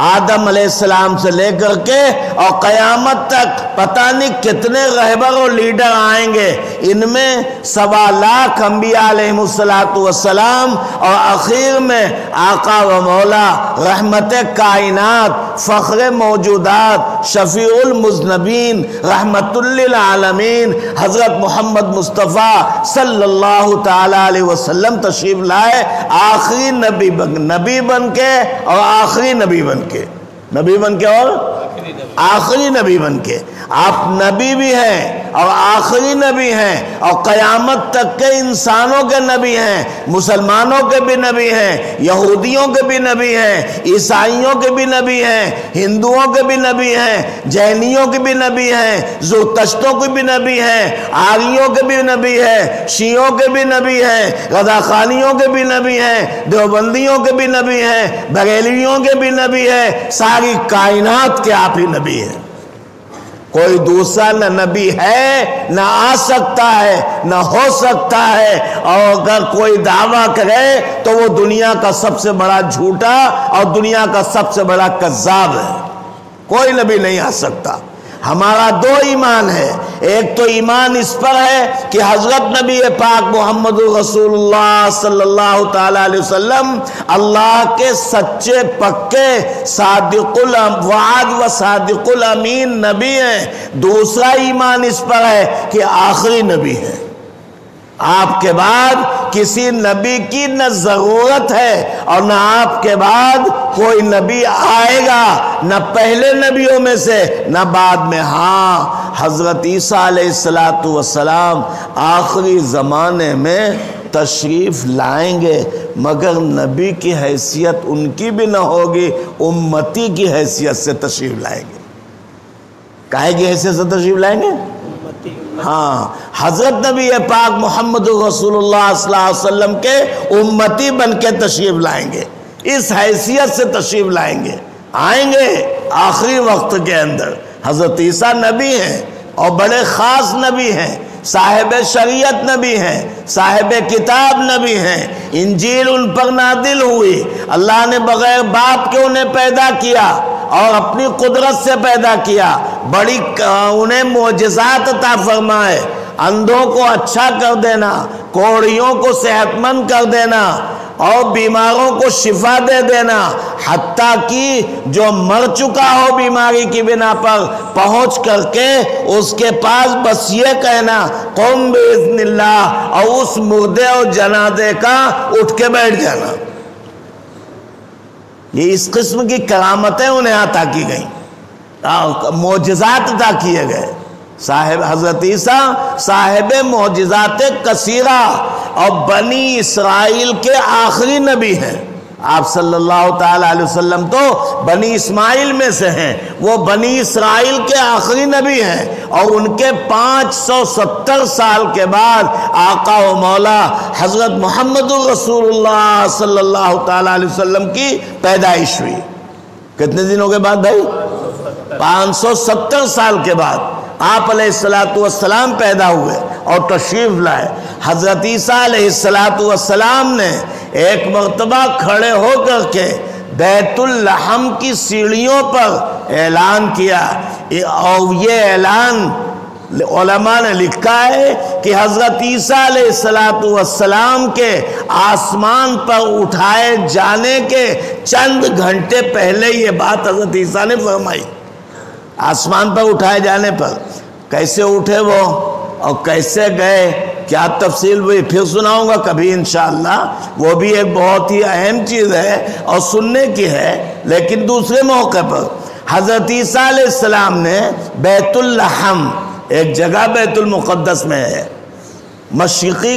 آدم علیہ السلام سے لے کر کے اور قیامت تک پتہ نہیں کتنے رہبر اور لیڈر آئیں گے، ان میں 1.25 لاکھ انبیاء علیہم السلام اور اخیر میں آقا و مولا رحمت کائنات، فخر موجودات، شفیع المذنبین، رحمت للعالمین حضرت محمد مصطفیٰ صلی اللہ تعالی علیہ وسلم تشریف لائے، آخری نبی بن کے اور آخری نبی بن کے، نبی بن کے اور آخری نبی بن کے۔ آپ نبی بھی ہیں اور آخری نبی ہیں اور قیامت تک کے انسانوں کے نبی ہیں، مسلمانوں کے بھی نبی ہیں، یہودیوں کے بھی نبی ہیں، عیسائیوں کے بھی نبی ہیں، ہندوؤں کے بھی نبی ہیں، جینیوں کے بھی نبی ہیں، زرتشتوں کے بھی نبی ہیں، آریوں کے بھی نبی ہیں، شیعوں کے بھی نبی ہیں، رضاخانیوں کے بھی نبی ہیں، دیوبندیوں کے بھی نبی ہیں، بریلویوں کے بھی نبی ہیں، ساری کائنات کے آپ ہی نبی ہیں۔ کوئی دوسرا نہ نبی ہے، نہ آ سکتا ہے، نہ ہو سکتا ہے، اور اگر کوئی دعویٰ کرے تو وہ دنیا کا سب سے بڑا جھوٹا اور دنیا کا سب سے بڑا کذاب ہے۔ کوئی نبی نہیں آ سکتا۔ ہمارا 2 ایمان ہے، ایک تو ایمان اس پر ہے کہ حضرت نبی پاک محمد رسول اللہ صلی اللہ تعالی علیہ وسلم اللہ کے سچے پکے صادق الوعد و صادق الامین نبی ہیں۔ دوسرا ایمان اس پر ہے کہ آخری نبی ہے، آپ کے بعد کسی نبی کی نہ ضرورت ہے اور نہ آپ کے بعد کوئی نبی آئے گا، نہ پہلے نبیوں میں سے نہ بعد میں۔ ہاں، حضرت عیسیٰ علیہ السلام آخری زمانے میں تشریف لائیں گے، مگر نبی کی حیثیت ان کی بھی نہ ہوگی، امتی کی حیثیت سے تشریف لائیں گے۔ کاہے کی حیثیت سے تشریف لائیں گے؟ ہاں، حضرت نبی پاک محمد رسول اللہ صلی اللہ علیہ وسلم کے امتی بن کے تشریف لائیں گے، اس حیثیت سے تشریف لائیں گے، آئیں گے آخری وقت کے اندر۔ حضرت عیسیٰ نبی ہیں اور بڑے خاص نبی ہیں، صاحب شریعت نبی ہیں، صاحب کتاب نبی ہیں، انجیل ان پر نازل ہوئی، اللہ نے بغیر باپ کے انہیں پیدا کیا اور اپنی قدرت سے پیدا کیا، بڑی انہیں معجزات عطا فرمائے، اندھوں کو اچھا کر دینا، کوڑیوں کو صحت مند کر دینا اور بیماروں کو شفا دے دینا، حتیٰ کہ جو مر چکا ہو بیماری کی بنا پر پہنچ کر کے اس کے پاس بس یہ کہنا قم باذن اللہ، اور اس مردے اور جنازے کا اٹھ کے بیٹھ جانا۔ یہ اس قسم کی کرامتیں انہیں عطا کی گئیں، معجزات عطا کیے گئے۔ صاحب حضرت عیسیٰ صاحب معجزات کثیرہ اور بنی اسرائیل کے آخری نبی ہیں۔ آپ صلی اللہ تعالی علیہ وسلم تو بنی اسماعیل میں سے ہیں، وہ بنی اسرائیل کے آخری نبی ہیں، اور ان کے 570 سال کے بعد آقا و مولا حضرت محمد رسول اللہ صلی اللہ تعالی علیہ وسلم کی پیدائش ہوئی۔ کتنے دنوں کے بعد بھائی؟ 570 سال کے بعد آپ علیہ السلام پیدا ہوئے اور تشریف لائے۔ حضرت عیسیٰ علیہ السلام نے ایک مرتبہ کھڑے ہو کر کے بیت اللحم کی سیڑھیوں پر اعلان کیا، اور یہ اعلان علماء نے لکھا ہے کہ حضرت عیسیٰ علیہ السلام کے آسمان پر اٹھائے جانے کے چند گھنٹے پہلے یہ بات حضرت عیسیٰ نے فرمائی۔ آسمان پر اٹھائے جانے پر کیسے اٹھے وہ اور کیسے گئے، کیا تفصیل ہوئی پھر سناؤں گا کبھی انشاءاللہ، وہ بھی ایک بہت ہی اہم چیز ہے اور سننے کی ہے۔ لیکن دوسرے موقع پر حضرت عیسیٰ علیہ السلام نے بیت اللحم، ایک جگہ بیت المقدس میں ہے، مشرقی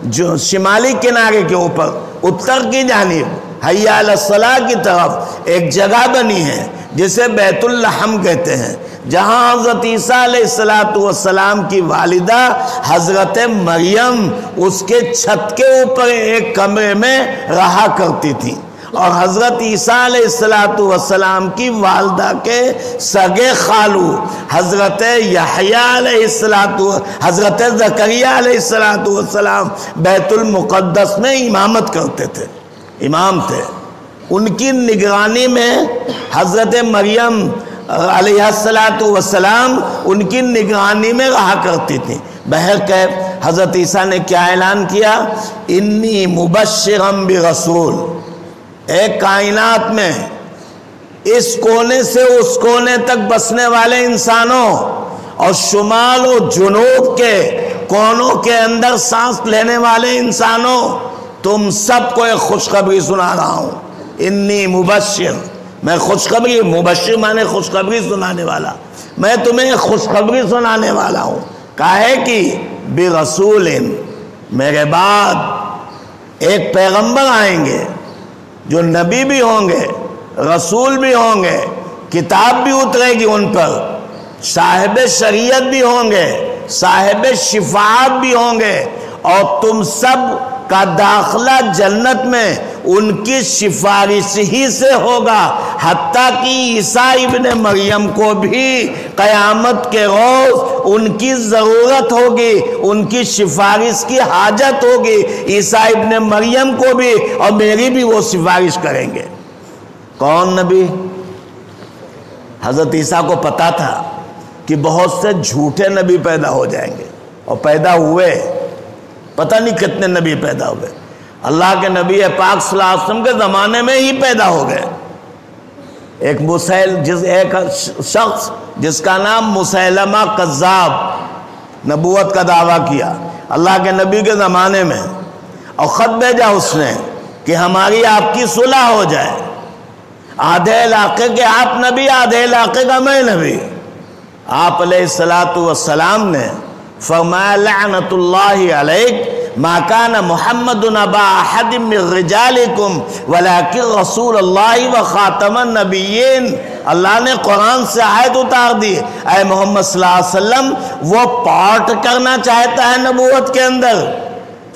جو شمالی کنارے کے اوپر اتر کی جانب حی علی الصلاۃ کی طرف ایک جگہ بنی ہے جسے بیت اللحم کہتے ہیں، جہاں حضرت عیسیٰ علیہ السلام کی والدہ حضرت مریم اس کے چھت کے اوپر ایک کمرے میں رہا کرتی تھی، اور حضرت عیسیٰ علیہ السلام کی والدہ کے سگے خالو حضرت یحییٰ علیہ حضرت زکریا علیہ السلام بیت المقدس میں امامت کرتے تھے، امام تھے۔ ان کی نگرانی میں حضرت مریم علیہ السلام ان کی نگرانی میں رہا کرتی تھی۔ بہرکیف حضرت عیسیٰ نے کیا اعلان کیا؟ انی مبشرم برسول، ایک کائنات میں اس کونے سے اس کونے تک بسنے والے انسانوں اور شمال و جنوب کے کونوں کے اندر سانس لینے والے انسانوں، تم سب کو ایک خوشخبری سنا رہا ہوں۔ انی مبشر، میں خوشخبری، مبشر مانے خوشخبری سنانے والا، میں تمہیں ایک خوشخبری سنانے والا ہوں۔ کاہے کی؟ برسول، میرے بعد ایک پیغمبر آئیں گے جو نبی بھی ہوں گے، رسول بھی ہوں گے، کتاب بھی اترے گی ان پر، صاحب شریعت بھی ہوں گے، صاحب شفاعت بھی ہوں گے، اور تم سب کا داخلہ جنت میں ان کی سفارش ہی سے ہوگا، حتیٰ کہ عیسیٰ ابن مریم کو بھی قیامت کے روز ان کی ضرورت ہوگی، ان کی سفارش کی حاجت ہوگی۔ عیسیٰ ابن مریم کو بھی اور میری بھی وہ سفارش کریں گے۔ کون نبی؟ حضرت عیسیٰ کو پتا تھا کہ بہت سے جھوٹے نبی پیدا ہو جائیں گے، اور پیدا ہوئے، پتہ نہیں کتنے نبی پیدا ہوئے۔ اللہ کے نبی پاک صلی اللہ علیہ وسلم کے زمانے میں ہی پیدا ہو گئے۔ ایک شخص جس کا نام مسیلمہ کذاب، نبوت کا دعویٰ کیا اللہ کے نبی کے زمانے میں، اور خط بھیجا اس نے کہ ہماری آپ کی صلح ہو جائے، آدھے علاقے کے آپ نبی، آدھے علاقے کا میں نبی۔ آپ علیہ السلام نے فرمایا لعنت اللہ علیک ما کان محمد ابا احد من رجالکم ولکن رسول اللہ و خاتم النبیین۔ اللہ نے قرآن سے آیت اتار دی، اے محمد صلی اللہ علیہ وسلم، وہ پارٹ کرنا چاہتا ہے نبوت کے اندر،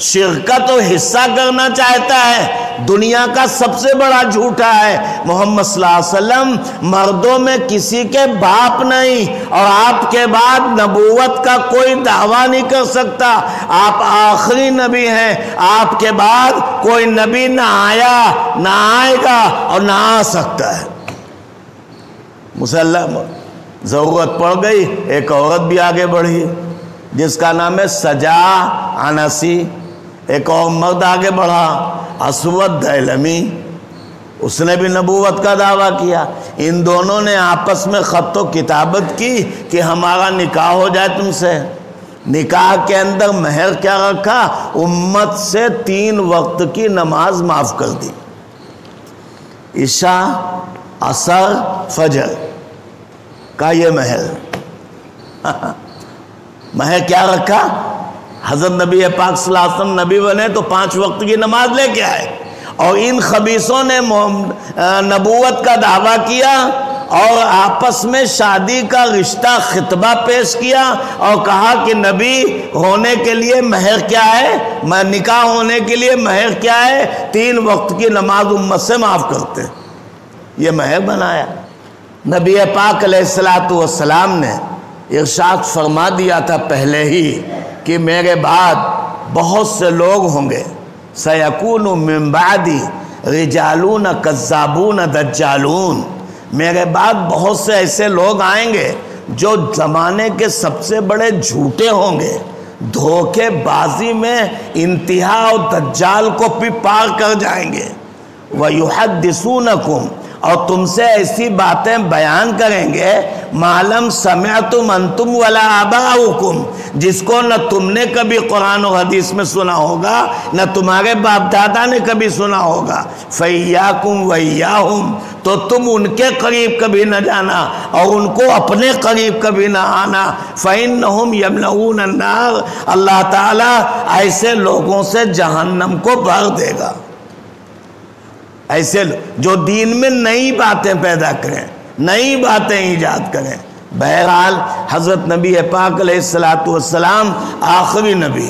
شرکت و حصہ کرنا چاہتا ہے، دنیا کا سب سے بڑا جھوٹا ہے۔ محمد صلی اللہ علیہ وسلم مردوں میں کسی کے باپ نہیں، اور آپ کے بعد نبوت کا کوئی دعویٰ نہیں کر سکتا، آپ آخری نبی ہیں، آپ کے بعد کوئی نبی نہ آیا، نہ آئے گا اور نہ آ سکتا ہے۔ مسلم ضرورت پڑ گئی، ایک عورت بھی آگے بڑھی جس کا نام ہے سجا عنسی، ایک اور مرد آگے بڑھا اسود دہلمی، اس نے بھی نبوت کا دعویٰ کیا۔ ان دونوں نے آپس میں خط و کتابت کی کہ ہمارا نکاح ہو جائے تم سے۔ نکاح کے اندر مہر کیا رکھا؟ امت سے 3 وقت کی نماز معاف کر دی، عشاء، عصر، فجر کا یہ مہر۔ مہر کیا رکھا؟ حضرت نبی پاک صلی اللہ علیہ وسلم نبی بنے تو 5 وقت کی نماز لے کے آئے، اور ان خبیثوں نے نبوت کا دعویٰ کیا اور آپس میں شادی کا رشتہ خطبہ پیش کیا اور کہا کہ نبی ہونے کے لیے مہر کیا ہے، نکاح ہونے کے لیے مہر کیا ہے؟ 3 وقت کی نماز امت سے معاف کرتے۔ یہ مہر بنایا۔ نبی پاک علیہ السلام نے ارشاد فرما دیا تھا پہلے ہی کہ میرے بعد بہت سے لوگ ہوں گے، سیکون من بعدی رجالون کذابون دجالون، میرے بعد بہت سے ایسے لوگ آئیں گے جو زمانے کے سب سے بڑے جھوٹے ہوں گے، دھوکے بازی میں انتہا اور دجال کو بھی پار کر جائیں گے۔ وَيُحَدِّثُونَكُمْ، اور تم سے ایسی باتیں بیان کریں گے معلوم سمعتم انتم ولا آباؤکم، جس کو نہ تم نے کبھی قرآن و حدیث میں سنا ہوگا، نہ تمہارے باپ دادا نے کبھی سنا ہوگا۔ فَإِيَّاكُمْ وَإِيَّاهُمْ، تو تم ان کے قریب کبھی نہ جانا اور ان کو اپنے قریب کبھی نہ آنا۔ فَإِنَّهُمْ يَمْلَؤُونَ النَّارَ، اللہ تعالیٰ ایسے لوگوں سے جہنم کو بھر دے گا، ایسے جو دین میں نئی باتیں پیدا کریں، نئی باتیں ایجاد کریں۔ بہرحال حضرت نبی پاک علیہ السلام آخری نبی